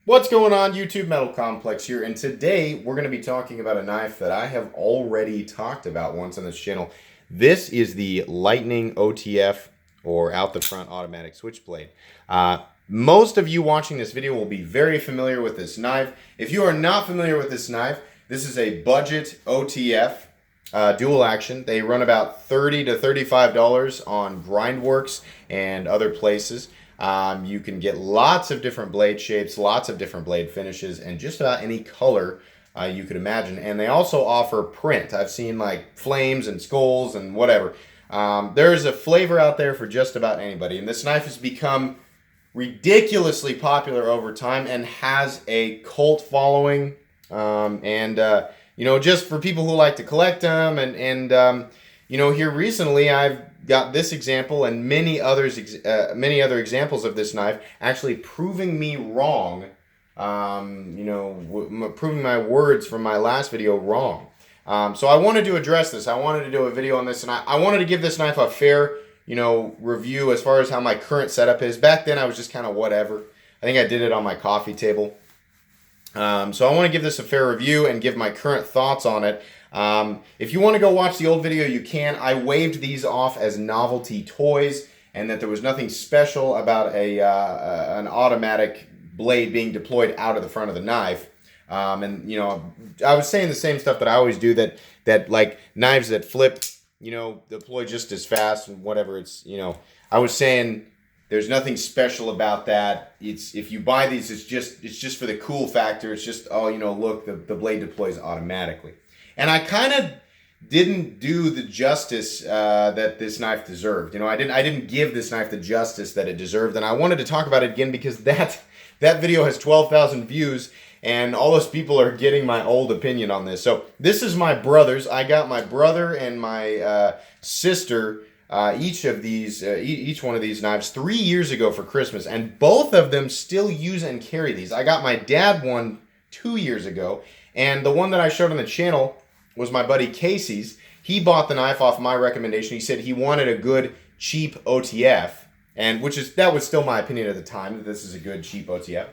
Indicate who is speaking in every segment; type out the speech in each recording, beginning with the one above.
Speaker 1: What's going on, YouTube? Metal Complex here, and today we're going to be talking about a knife that I have already talked about once on this channel. This is the Lightning OTF, or out the front automatic switchblade. Most of you watching this video will be very familiar with this knife. If you are not familiar with this knife, this is a budget OTF dual action. They run about $30 to $35 on Grindworks and other places. You can get lots of different blade shapes, lots of different blade finishes, and just about any color you could imagine. And they also offer print. I've seen like flames and skulls and whatever. There's a flavor out there for just about anybody. And this knife has become ridiculously popular over time and has a cult following. You know, just for people who like to collect them. You know, here recently I've got this example and many other examples of this knife actually proving me wrong. You know, proving my words from my last video wrong. So I wanted to address this. I wanted to do a video on this, and I wanted to give this knife a fair, you know, review as far as how my current setup is. Back then I was just kind of whatever. I think I did it on my coffee table. So I want to give this a fair review and give my current thoughts on it. If you want to go watch the old video, you can. I waved these off as novelty toys, and that there was nothing special about an automatic blade being deployed out of the front of the knife. And you know, I was saying the same stuff that I always do, that like knives that flip, you know, deploy just as fast and whatever. It's, you know, I was saying there's nothing special about that. It's, if you buy these, it's just for the cool factor. It's just, oh, you know, look, the blade deploys automatically. And I kind of didn't do the justice that this knife deserved. You know, I didn't give this knife the justice that it deserved, and I wanted to talk about it again because that video has 12,000 views, and all those people are getting my old opinion on this. So this is my brother's. I got my brother and my sister each one of these knives 3 years ago for Christmas, and both of them still use and carry these. I got my dad one 2 years ago, and the one that I showed on the channel was my buddy Casey's. He bought the knife off my recommendation. He said he wanted a good, cheap OTF, and that was still my opinion at the time, that this is a good, cheap OTF.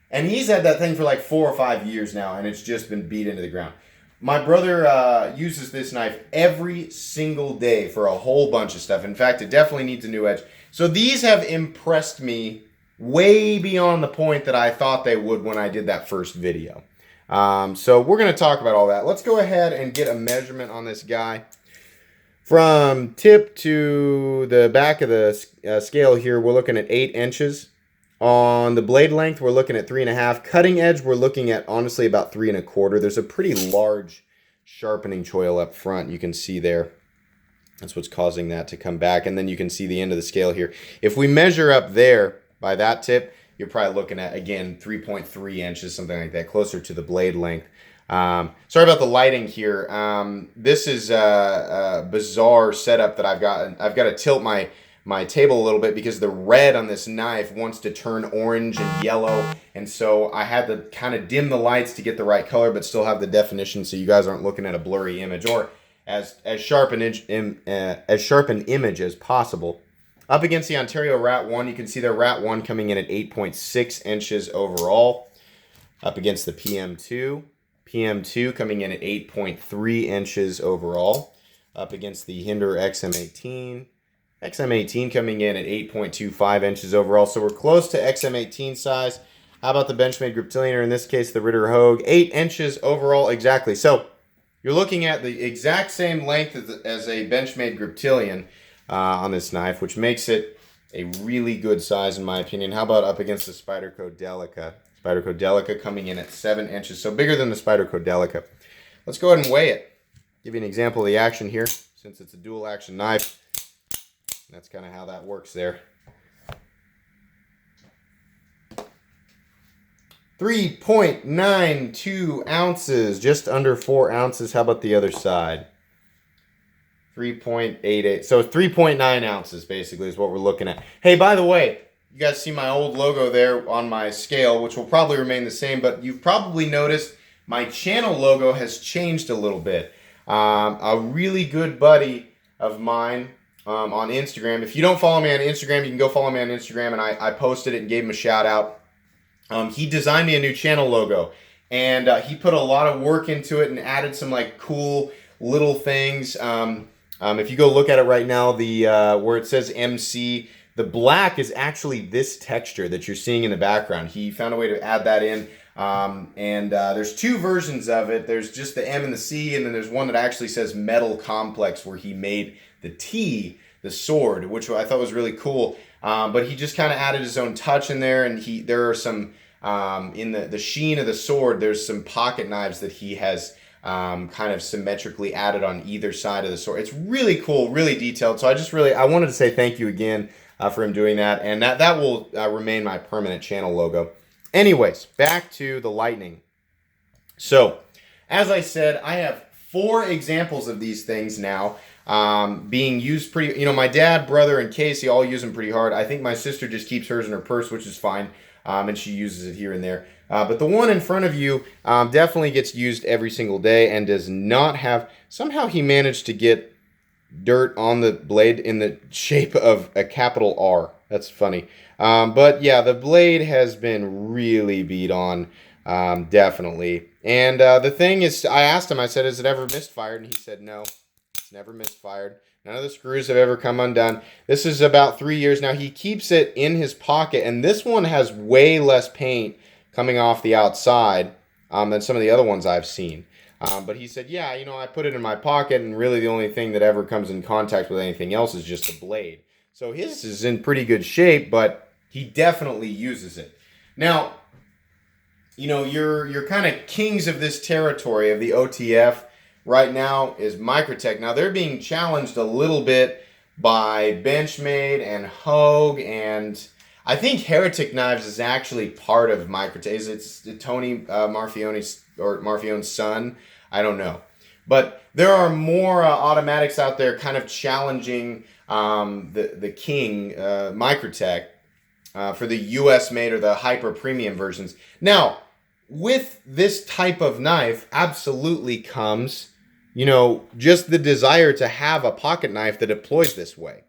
Speaker 1: And he's had that thing for like 4 or 5 years now, and it's just been beat into the ground. My brother uses this knife every single day for a whole bunch of stuff. In fact, it definitely needs a new edge. So these have impressed me way beyond the point that I thought they would when I did that first video. So we're going to talk about all that. Let's go ahead and get a measurement on this guy. From tip to the back of the scale here, we're looking at 8 inches. On the blade length, we're looking at 3.5. Cutting edge, we're looking at, honestly, about 3.25. There's a pretty large sharpening choil up front. You can see there. That's what's causing that to come back. And then you can see the end of the scale here. If we measure up there by that tip, you're probably looking at, again, 3.3 inches, something like that, closer to the blade length. Sorry about the lighting here. This is a bizarre setup that I've got. I've got to tilt my table a little bit because the red on this knife wants to turn orange and yellow, and so I had to kind of dim the lights to get the right color but still have the definition so you guys aren't looking at a blurry image, or as sharp an image as possible. Up against the Ontario Rat 1, you can see the Rat 1 coming in at 8.6 inches overall. Up against the PM2 coming in at 8.3 inches overall. Up against the Hinder XM18 coming in at 8.25 inches overall. So we're close to XM18 size. How about the Benchmade Griptilian, or in this case the Ritter Hogue? 8 inches overall exactly. So you're looking at the exact same length as a Benchmade Griptilian on this knife, which makes it a really good size in my opinion. How about up against the Spyderco Delica? Spyderco Delica coming in at 7 inches, so bigger than the Spyderco Delica. Let's go ahead and weigh it. Give you an example of the action here, since it's a dual action knife. That's kind of how that works there. 3.92 ounces, just under 4 ounces. How about the other side? 3.88. So 3.9 ounces basically is what we're looking at. Hey, by the way, you guys see my old logo there on my scale, which will probably remain the same, but you've probably noticed my channel logo has changed a little bit. A really good buddy of mine on Instagram. If you don't follow me on Instagram, you can go follow me on Instagram, and I posted it and gave him a shout out. He designed me a new channel logo, and he put a lot of work into it and added some like cool little things. If you go look at it right now, the where it says MC, the black is actually this texture that you're seeing in the background. He found a way to add that in. There's two versions of it. There's just the M and the C, and then there's one that actually says Metal Complex, where he made the T, the sword, which I thought was really cool. But he just kind of added his own touch in there, and there are some in the sheen of the sword. There's some pocket knives that he has kind of symmetrically added on either side of the sword. It's really cool, really detailed. So I wanted to say thank you again for him doing that, and that will remain my permanent channel logo. Anyways, back to the Lightning. So, as I said, I have 4 examples of these things now being used pretty, my dad, brother, and Casey all use them pretty hard. I think my sister just keeps hers in her purse, which is fine, and she uses it here and there. But the one in front of you definitely gets used every single day and does not have, somehow he managed to get dirt on the blade in the shape of a capital R. That's funny. But yeah, the blade has been really beat on, definitely. And the thing is, I asked him, I said, has it ever misfired? And he said, no, it's never misfired. None of the screws have ever come undone. This is about 3 years now. He keeps it in his pocket, and this one has way less paint coming off the outside than some of the other ones I've seen. But he said, yeah, I put it in my pocket, and really the only thing that ever comes in contact with anything else is just the blade. So his is in pretty good shape, but he definitely uses it. Now, you're kind of kings of this territory of the OTF right now is Microtech. Now, they're being challenged a little bit by Benchmade and Hogue, and I think Heretic Knives is actually part of Microtech. It's Tony Marfione's son. I don't know. But there are more automatics out there kind of challenging the king, Microtech, for the US made or the hyper premium versions. Now, with this type of knife absolutely comes, just the desire to have a pocket knife that deploys this way.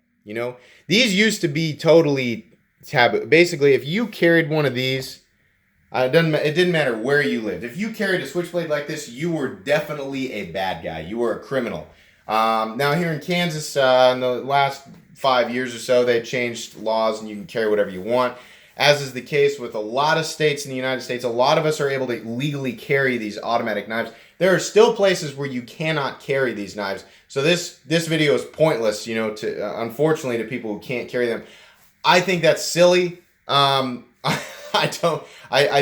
Speaker 1: These used to be totally taboo. Basically, if you carried one of these, it didn't matter where you lived. If you carried a switchblade like this, you were definitely a bad guy. You were a criminal. Now here in Kansas, in the last 5 years or so, they changed laws and you can carry whatever you want. As is the case with a lot of states in the United States, a lot of us are able to legally carry these automatic knives. There are still places where you cannot carry these knives. So this video is pointless, unfortunately, to people who can't carry them. I think that's silly. I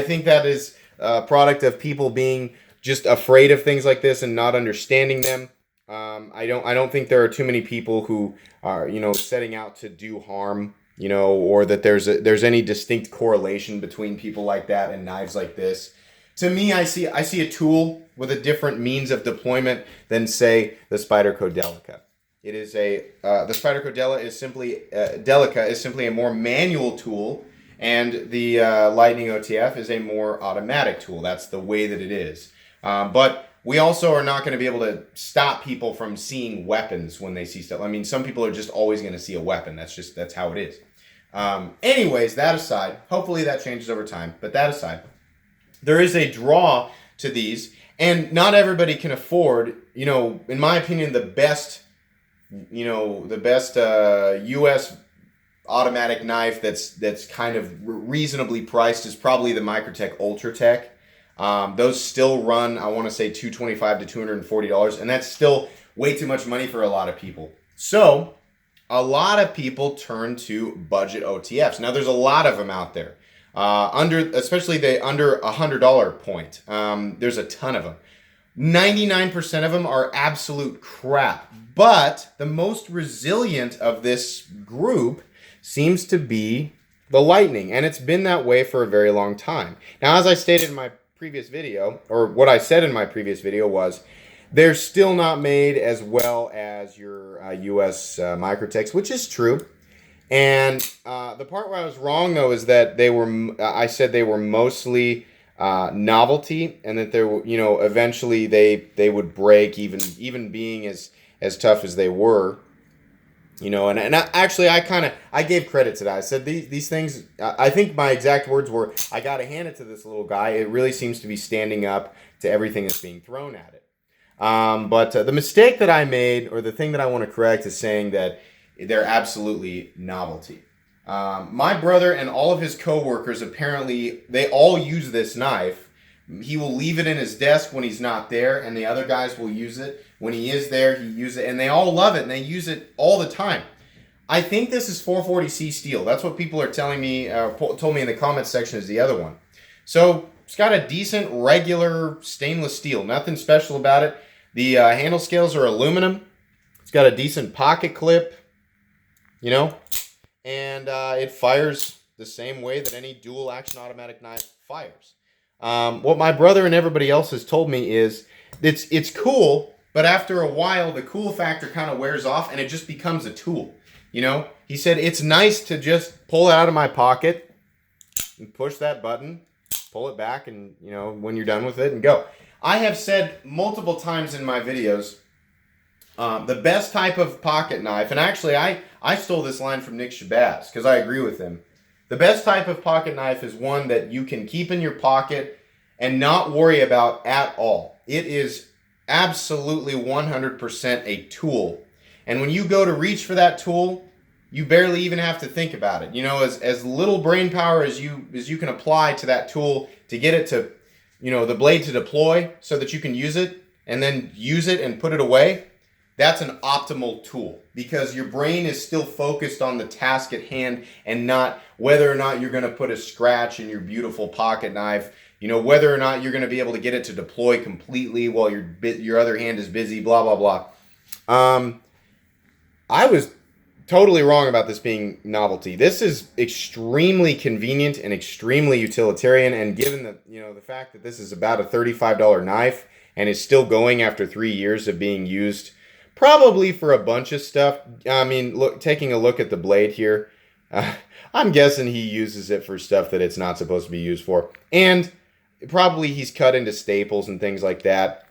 Speaker 1: think that is a product of people being just afraid of things like this and not understanding them. I don't think there are too many people who are, setting out to do harm, or that there's any distinct correlation between people like that and knives like this. To me, I see a tool with a different means of deployment than, say, the Spyderco Delica. It is the Spyderco Delica is simply a more manual tool, and the Lightning OTF is a more automatic tool. That's the way that it is. But we also are not going to be able to stop people from seeing weapons when they see stuff. I mean, some people are just always going to see a weapon. That's how it is. Anyways, that aside, hopefully that changes over time. But that aside, there is a draw to these, and not everybody can afford, in my opinion, the best U.S. automatic knife that's kind of reasonably priced is probably the Microtech Ultratech. Those still run, I want to say, $225 to $240, and that's still way too much money for a lot of people. So a lot of people turn to budget OTFs. Now, there's a lot of them out there, especially the under $100 point. There's a ton of them. 99% of them are absolute crap. But the most resilient of this group seems to be the Lightning, and it's been that way for a very long time. Now, as I stated in my previous video, or what I said in my previous video was, they're still not made as well as your US Microtechs, which is true. And the part where I was wrong, though, is that I said they were mostly novelty, and that eventually they would break, even being as tough as they were. Actually, I gave credit to that. I said these things. I think my exact words were, I got to hand it to this little guy. It really seems to be standing up to everything that's being thrown at it. But the mistake that I made, or the thing that I want to correct, is saying that they're absolutely novelty. My brother and all of his coworkers, apparently, they all use this knife. He will leave it in his desk when he's not there, and the other guys will use it. When he is there, he uses it, and they all love it, and they use it all the time. I think this is 440C steel. That's what people are telling me, told me in the comments section is the other one. So it's got a decent, regular stainless steel. Nothing special about it. The handle scales are aluminum. It's got a decent pocket clip, and it fires the same way that any dual action automatic knife fires. What my brother and everybody else has told me is it's cool, but after a while, the cool factor kind of wears off and it just becomes a tool. He said it's nice to just pull it out of my pocket and push that button, pull it back, and when you're done with it, and go. I have said multiple times in my videos, the best type of pocket knife, and actually I stole this line from Nick Shabazz because I agree with him. The best type of pocket knife is one that you can keep in your pocket and not worry about at all. It is absolutely 100% a tool. And when you go to reach for that tool, you barely even have to think about it. As little brain power as you can apply to that tool to get it to, the blade to deploy so that you can use it and then use it and put it away, that's an optimal tool because your brain is still focused on the task at hand and not whether or not you're going to put a scratch in your beautiful pocket knife, whether or not you're going to be able to get it to deploy completely while your other hand is busy, blah, blah, blah. I was totally wrong about this being novelty. This is extremely convenient and extremely utilitarian, and given the fact that this is about a $35 knife and is still going after 3 years of being used probably for a bunch of stuff. I mean, taking a look at the blade here, I'm guessing he uses it for stuff that it's not supposed to be used for. And probably he's cut into staples and things like that.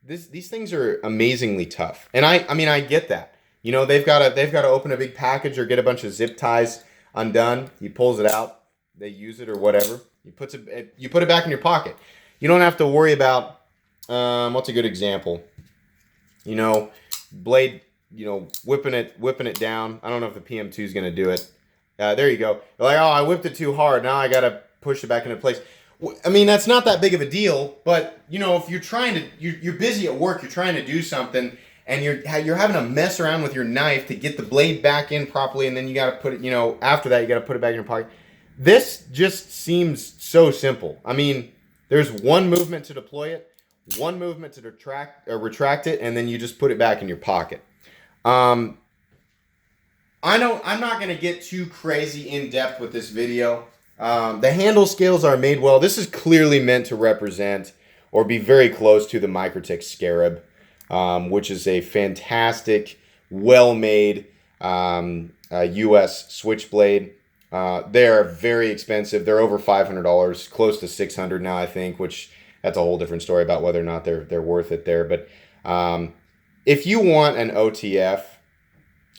Speaker 1: These things are amazingly tough. And I get that. They've got to open a big package or get a bunch of zip ties undone. He pulls it out. They use it or whatever. You put it back in your pocket. You don't have to worry about, what's a good example? Blade, whipping it down. I don't know if the PM2 is going to do it. There you go. You're like, oh, I whipped it too hard. Now I got to push it back into place. I mean, that's not that big of a deal, but if you're trying to, you're busy at work, you're trying to do something, and you're having to mess around with your knife to get the blade back in properly, and then you got to put it, after that you got to put it back in your pocket. This just seems so simple. I mean, there's one movement to deploy it, one movement to retract it, and then you just put it back in your pocket. I'm not going to get too crazy in depth with this video. The handle scales are made well. This is clearly meant to represent or be very close to the Microtech Scarab, which is a fantastic, well-made US switchblade. They're very expensive. They're over $500, close to $600 now, I think, which that's a whole different story about whether or not they're worth it there. But if you want an OTF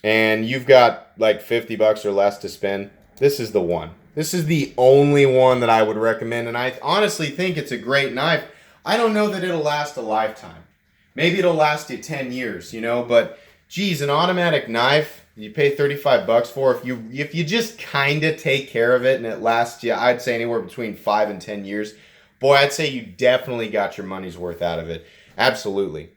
Speaker 1: and you've got like $50 or less to spend, this is the one. This is the only one that I would recommend, and I honestly think it's a great knife. I don't know that it'll last a lifetime. Maybe it'll last you 10 years, but geez, an automatic knife you pay $35 for, if you just kind of take care of it and it lasts you, I'd say anywhere between 5 and 10 years, boy, I'd say you definitely got your money's worth out of it. Absolutely.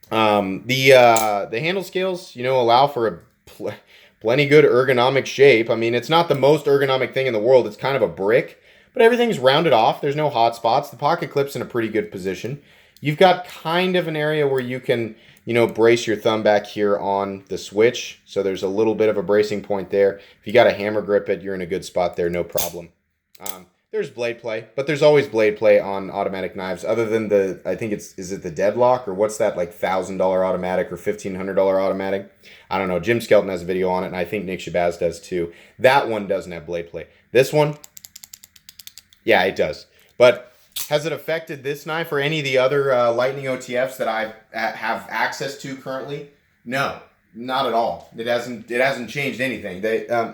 Speaker 1: The handle scales, allow for a plenty good ergonomic shape. I mean, it's not the most ergonomic thing in the world. It's kind of a brick, but everything's rounded off. There's no hot spots. The pocket clip's in a pretty good position. You've got kind of an area where you can, brace your thumb back here on the switch. So there's a little bit of a bracing point there. If you got a hammer grip it, you're in a good spot there, no problem. There's blade play, but there's always blade play on automatic knives other than I think is it the Deadlock or what's that, like $1,000 automatic or $1,500 automatic? I don't know. Jim Skelton has a video on it, and I think Nick Shabazz does too. That one doesn't have blade play. This one, yeah, it does. But has it affected this knife or any of the other Lightning OTFs that I have access to currently? No. not at all. It hasn't changed anything.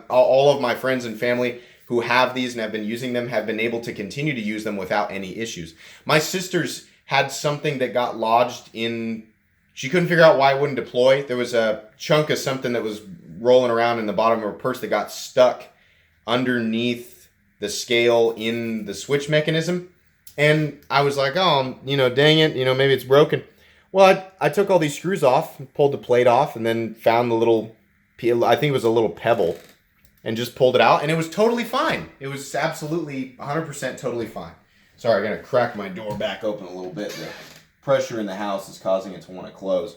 Speaker 1: All of my friends and family who have these and have been using them have been able to continue to use them without any issues. My sister's had something that got lodged in. She couldn't figure out why it wouldn't deploy. There was a chunk of something that was rolling around in the bottom of her purse that got stuck underneath the scale in the switch mechanism. And I was like, oh, dang it, maybe it's broken. Well, I took all these screws off, pulled the plate off, and then found the little, I think it was a little pebble, and just pulled it out, and it was totally fine. It was absolutely 100% totally fine. Sorry, I'm going to crack my door back open a little bit. The pressure in the house is causing it to want to close.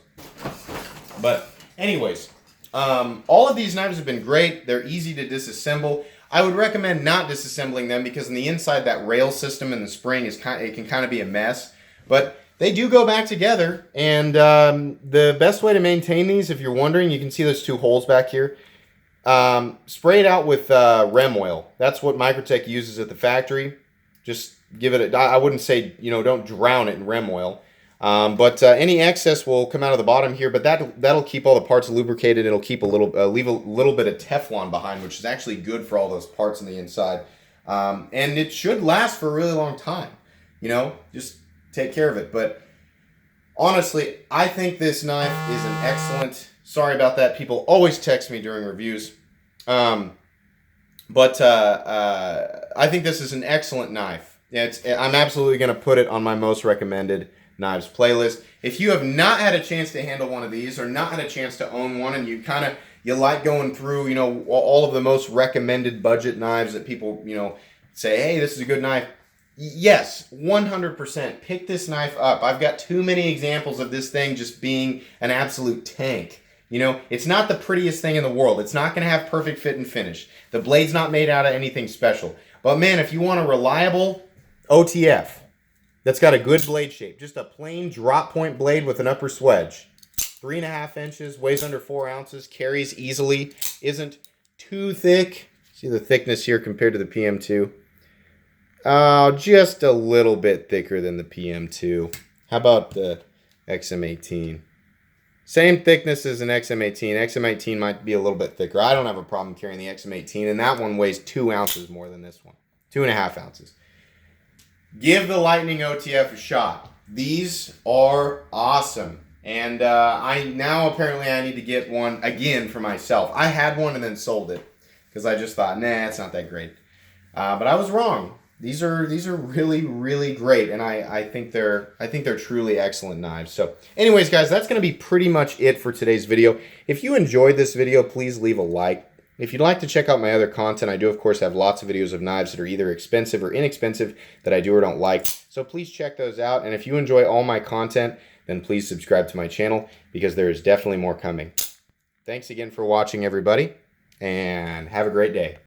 Speaker 1: But anyways, all of these knives have been great. They're easy to disassemble. I would recommend not disassembling them because on the inside, that rail system and the spring it can kind of be a mess. But they do go back together, and the best way to maintain these, if you're wondering, you can see those two holes back here. Spray it out with REM oil. That's what Microtech uses at the factory. Just give it I wouldn't say, don't drown it in REM oil. But any excess will come out of the bottom here, but that'll keep all the parts lubricated. It'll keep leave a little bit of Teflon behind, which is actually good for all those parts on the inside. And it should last for a really long time. Just take care of it. But honestly, I think this knife is an excellent. Sorry about that. People always text me during reviews. But I think this is an excellent knife. I'm absolutely going to put it on my most recommended knives playlist. If you have not had a chance to handle one of these or not had a chance to own one, and you like going through, all of the most recommended budget knives that people, say, hey, this is a good knife. Yes, 100%. Pick this knife up. I've got too many examples of this thing just being an absolute tank. It's not the prettiest thing in the world. It's not going to have perfect fit and finish. The blade's not made out of anything special. But man, if you want a reliable OTF that's got a good blade shape, just a plain drop point blade with an upper swedge, 3.5 inches, weighs under 4 ounces, carries easily, isn't too thick. See the thickness here compared to the PM2. Just a little bit thicker than the PM2. How about the XM18? Same thickness as an XM18. XM18 might be a little bit thicker. I don't have a problem carrying the XM18, and that one weighs 2 ounces more than this one. 2.5 ounces. Give the Lightning OTF a shot. These are awesome. And apparently I need to get one again for myself. I had one and then sold it because I just thought, nah, it's not that great. But I was wrong. These are really, really great, and I think they're truly excellent knives. So anyways, guys, that's going to be pretty much it for today's video. If you enjoyed this video, please leave a like. If you'd like to check out my other content, I do, of course, have lots of videos of knives that are either expensive or inexpensive that I do or don't like. So please check those out. And if you enjoy all my content, then please subscribe to my channel because there is definitely more coming. Thanks again for watching, everybody, and have a great day.